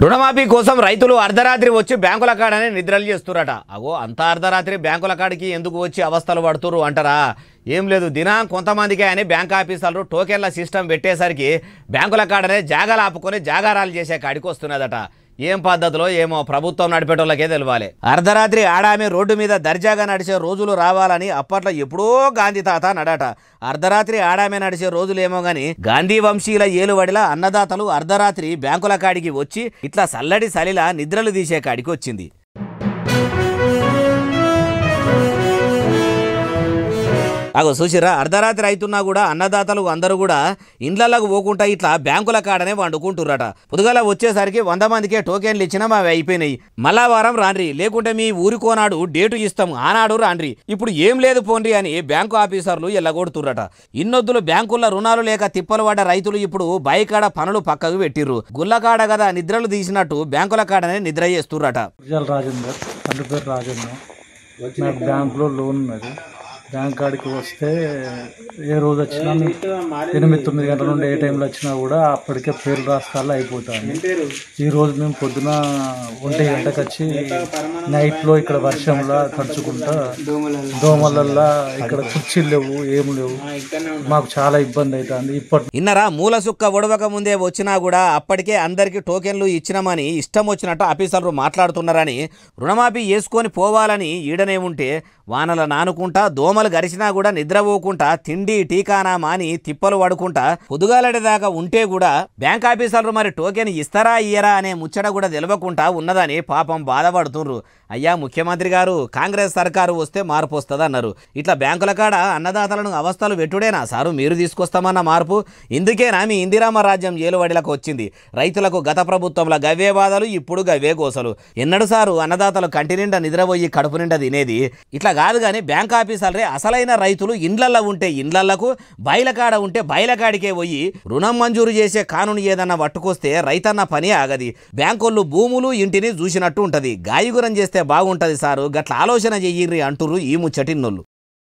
రుణమాఫీ కోసం రైతులు అర్ధరాత్రి వచ్చి బ్యాంకుల కాడనే నిద్రలు చేస్తురట. అగో అంత అర్ధరాత్రి బ్యాంకుల కాడికి ఎందుకు వచ్చి అవస్థలు పడుతురు అంటారా? ఏం లేదు, దినం కొంతమందికే అని బ్యాంక్ ఆఫీసర్లు టోకెన్ల సిస్టమ్ పెట్టేసరికి బ్యాంకుల కాడనే జాగాలు ఆపుకొని జాగారాలు చేసే కాడికి వస్తున్నదట. ఏం పద్ధతిలో ఏమో ప్రభుత్వం నడిపేటోళ్ళకే తెలియాలి. అర్ధరాత్రి ఆడామె రోడ్డు మీద దర్జాగా నడిచే రోజులు రావాలని అప్పట్లో ఎప్పుడో గాంధీ తాత నడట. అర్ధరాత్రి ఆడామె నడిచే రోజులేమో గాని గాంధీ వంశీయుల ఏలువడిలా అన్నదాతలు అర్ధరాత్రి బ్యాంకుల కాడికి వచ్చి ఇట్లా సల్లడి సలిలా నిద్రలు తీసే కాడికి వచ్చింది. అగో చూసిరా, అర్ధరాత్రి అవుతున్నా కూడా అన్నదాతలు అందరూ కూడా ఇండ్లకు పోకుండా ఇట్లా బ్యాంకుల కాడనే వండుకుంటుర్రట. పొద్దుగాల వచ్చేసరికి 100 మందికే టోకెన్లు ఇచ్చినా అవి అయిపోయినాయి. మళ్ళా వారం రాండ్రి, లేకుంటే మీ ఊరికోనాడు డేటు ఇస్తాం ఆనాడు రాండ్రి, ఇప్పుడు ఏం లేదు పోండ్రి అని బ్యాంకు ఆఫీసర్లు ఎల్లగొడుతుర్రట. ఇన్నొద్దులు బ్యాంకుల్లో రుణాలు లేక తిప్పలు పడ్డ రైతులు ఇప్పుడు బైకాడ పనులు పక్కకు పెట్టిర్రు. గుల్లకాడ కదా నిద్రలు తీసినట్టు బ్యాంకుల కాడనే నిద్ర చేస్తుర్రట. బ్యాంకులో లోన్ ఉన్నది. బ్యాంక్ కాడికి వస్తే ఏ రోజు వచ్చినా 8-9 గంటల నుండి ఏ టైంలో వచ్చినా కూడా అప్పటికే పేర్లు రాస్తాల్లో అయిపోతాయి. ఈరోజు మేము పొద్దున 1 గంటకు వచ్చి నైట్లో ఇక్కడ వర్షంలో తడుచుకుంటా దోమలల్లా ఇక్కడ కుర్చీలు లేవు, ఏం లేవు, మాకు చాలా ఇబ్బంది అవుతుంది. ఇన్నరా మూల సుక్క ఒడవక ముందే వచ్చినా కూడా అప్పటికే అందరికీ టోకెన్లు ఇచ్చినామని ఇష్టం వచ్చినట్టు ఆఫీసర్లు మాట్లాడుతున్నారని, రుణమాఫీ చేసుకొని పోవాలని ఈడనే ఉంటే వానల నానుకుంటా దోమలు గరిచినా కూడా నిద్రపోకుండా తిండి టీకానా మాని తిప్పలు పడుకుంటా పొదుగాలడేదాకా ఉంటే కూడా బ్యాంక్ ఆఫీసర్లు మరి టోకెన్ ఇస్తారా ఇయ్యరా అనే ముచ్చట కూడా తెలవకుండా ఉన్నదని పాపం బాధపడుతుండ్రు. అయ్యా ముఖ్యమంత్రి గారు, కాంగ్రెస్ సర్కారు వస్తే మార్పు వస్తుంది అన్నారు. ఇట్లా బ్యాంకుల కాడ అన్నదాతలను అవస్థలు పెట్టుడేనా సారు మీరు తీసుకొస్తామన్న మార్పు? ఇందుకేనా మీ ఇందిరామ రాజ్యం ఏలువడిలకు వచ్చింది? రైతులకు గత ప్రభుత్వంలో గవ్వే బాధలు, ఇప్పుడు గవ్వే గోసలు. ఎన్నడు సారు అన్నదాతలు కంటి నిండా నిద్రపోయి కడుపు నిండా తినేది? ఇట్లా కాదు కానీ బ్యాంక్ ఆఫీసర్లే అసలైన రైతులు ఇండ్లల్లో ఉంటే ఇండ్లకు, బయలకాడ ఉంటే బయలకాడికే పోయి రుణం మంజూరు చేసే కానూను ఏదన్నా పట్టుకొస్తే రైతన్న పని ఆగది. బ్యాంకోళ్ళు భూములు ఇంటిని చూసినట్టు ఉంటది. గాయగురం చేస్తే బాగుంటది సారు, గట్ల ఆలోచన చెయ్యిర్రి అంటుర్రు ఈ ముచ్చటిన్నోళ్ళు.